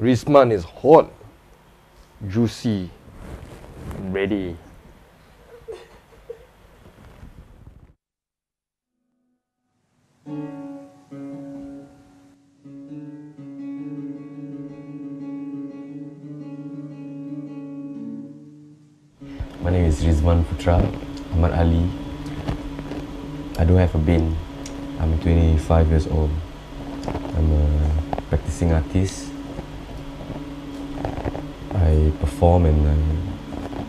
Rizman is hot, juicy, ready. My name is Rizman Putra Ahmad Ali. I don't have a bin. I'm 25 years old. I'm a practicing artist. I perform and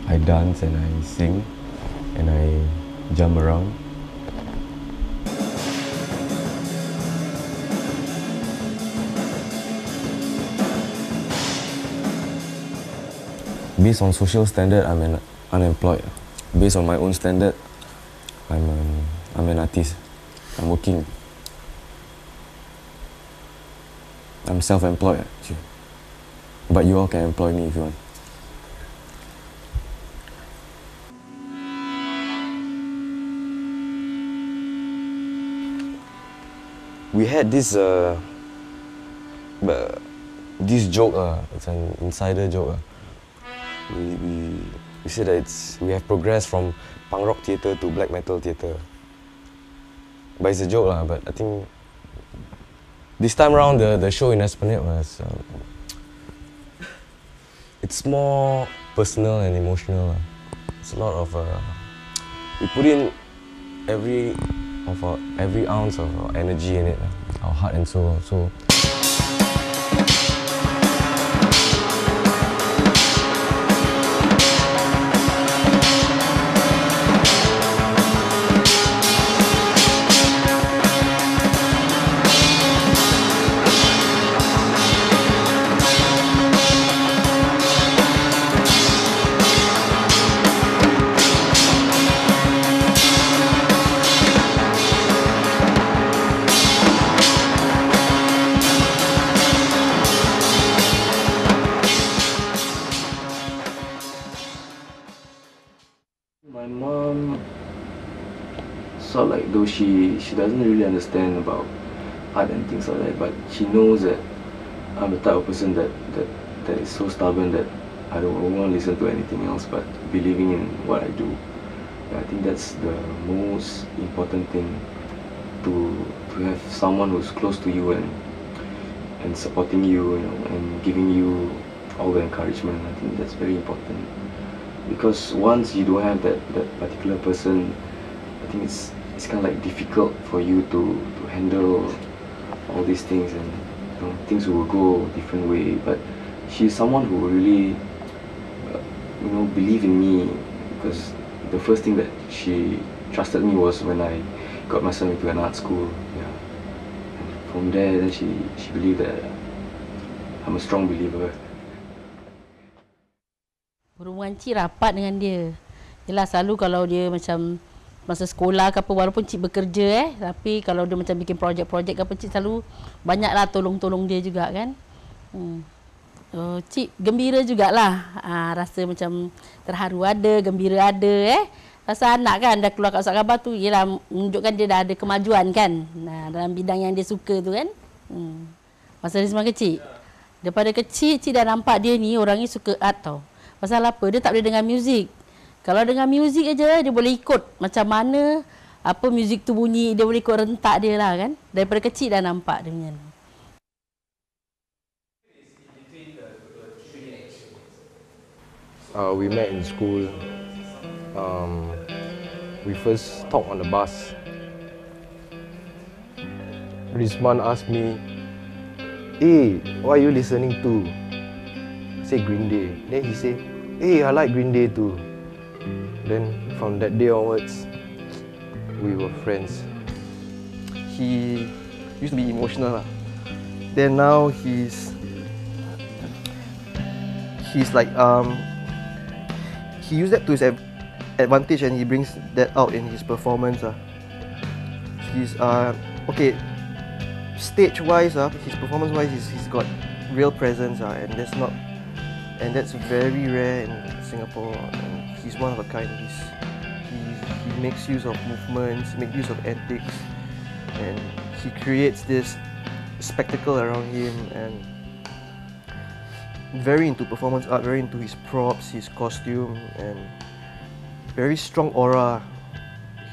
I dance and I sing and I jump around. Based on social standard, I'm unemployed. Based on my own standard, I'm an artist. I'm working. I'm self-employed actually. But you all can employ me if you want. We had this joke. It's an insider joke. We said that we have progressed from punk rock theatre to black metal theatre. But it's a joke but I think this time around the show in Esplanade was it's more personal and emotional. It's a lot of we put in every ounce of our energy in it, our heart and soul. So my mom sort of like, though she doesn't really understand about art and things like that, but she knows that I'm the type of person that is so stubborn that I don't want to listen to anything else but believing in what I do. Yeah, I think that's the most important thing, to have someone who's close to you and supporting you, and giving you all the encouragement. I think that's very important. Because once you don't have that particular person, I think it's kind of like difficult for you to handle all these things, and things will go a different way. But she's someone who really believe in me, because the first thing that she trusted me was when I got myself into an art school. Yeah. And from there, then she believed that I'm a strong believer. Hubungan Cik rapat dengan dia. Yelah, selalu kalau dia macam masa sekolah ke apa, walaupun Cik bekerja tapi kalau dia macam bikin projek-projek ke apa, Cik selalu banyaklah tolong-tolong dia juga kan. Cik gembira jugalah. Rasa macam terharu ada, gembira ada Rasa anak kan dah keluar kat surat khabar tu, yelah menunjukkan dia dah ada kemajuan kan. Dalam bidang yang dia suka tu kan. Masa Rizman kecil. Daripada kecil Cik dah nampak dia ni orangnya suka art tau. Pasal apa? Dia tak boleh dengar muzik. Kalau dengar muzik aja dia boleh ikut macam mana apa muzik tu bunyi, dia boleh ikut rentak dia lah kan. Daripada kecil dah nampak dia punya. We met in school. We first talked on the bus. Rizman asked me, "Hey, what are you listening to?" I say Green Day. Then he say, "Hey, I like Green Day too." Then from that day onwards, we were friends. He used to be emotional. Then now he's like he used that to his advantage, and he brings that out in his performance. He's okay. Stage-wise, his performance-wise, he's got real presence, and that's very rare in Singapore. And he's one of a kind. He makes use of movements, makes use of antics, and he creates this spectacle around him. And very into performance art, very into his props, his costume, and very strong aura.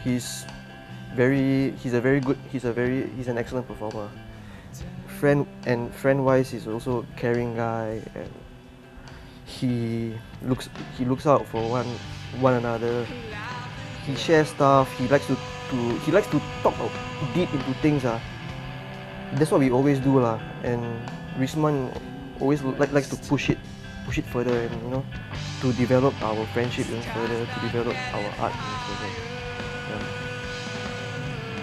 He's an excellent performer. Friend-wise, he's also a caring guy, and he looks out for one another. He shares stuff. He likes to talk deep into things. That's what we always do lah. And Risman always likes to push it further, and to develop our friendship even further, to develop our art even further. Yeah.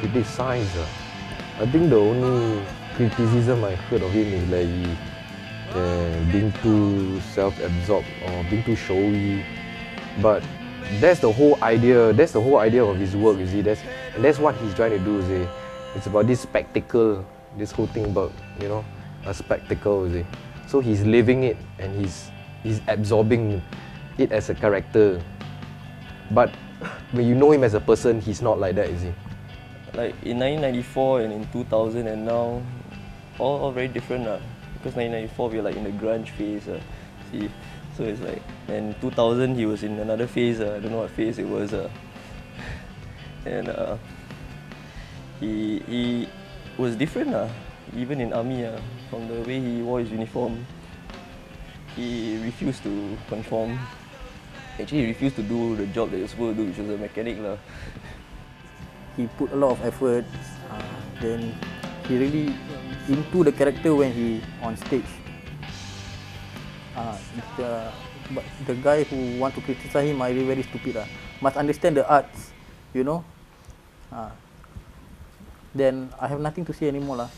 With this science, I think the only criticism I heard of him is like being too self-absorbed or being too showy. But that's the whole idea. That's the whole idea of his work. You see, that's what he's trying to do. See, it's about this spectacle. This whole thing about a spectacle. You see, so he's living it and he's absorbing it as a character. But when you know him as a person, he's not like that. You see. Like in 1994 and in 2000 and now, all very different because 1994 we were like in the grunge phase, see, so it's like, and 2000 he was in another phase, I don't know what phase it was, and he was different even in army, from the way he wore his uniform. He refused to conform. Actually, he refused to do the job that he was supposed to do, which was a mechanic lah. He put a lot of effort, then he really into the character when he on stage. But the guy who want to criticize him are really very stupid. Must understand the arts, Then I have nothing to say anymore lah.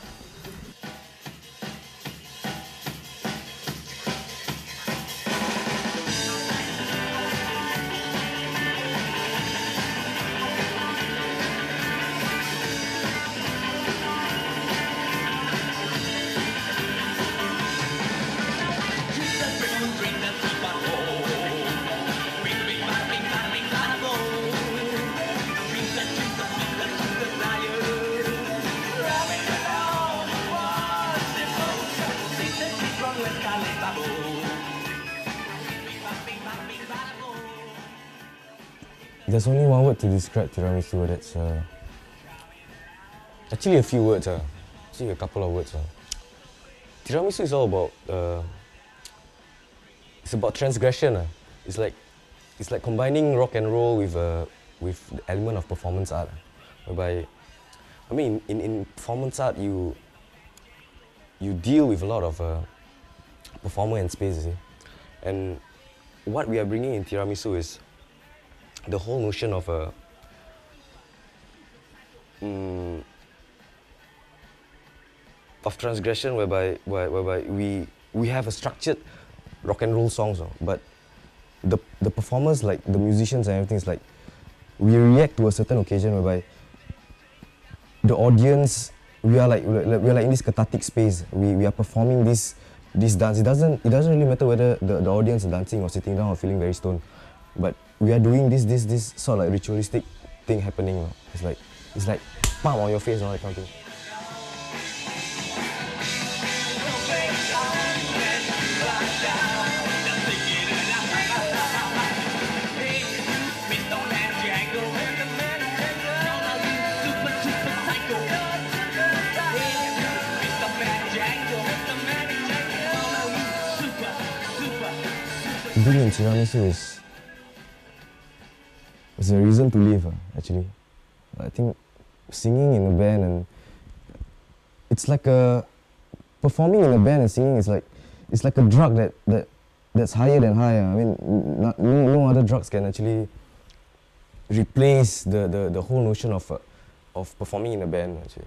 There's only one word to describe tiramisu. That's actually a few words. Actually a couple of words. Tiramisu is all about it's about transgression. It's like combining rock and roll with the element of performance art, whereby I mean in performance art you deal with a lot of performer and space, you see. And what we are bringing in tiramisu is the whole notion of transgression, whereby we have a structured rock and roll songs, but the performers, like the musicians and everything, is like we react to a certain occasion whereby the audience, we are like in this cathartic space. We are performing this dance. It doesn't really matter whether the audience is dancing or sitting down or feeling very stoned, but we are doing this sort of like ritualistic thing happening. It's like palm on your face and all that kind of thing. Being in tiramisu is a reason to live, actually. I think singing in a band, and it's like performing in a band and singing is like a drug that's higher than high. I mean, no other drugs can actually replace the whole notion of performing in a band, actually.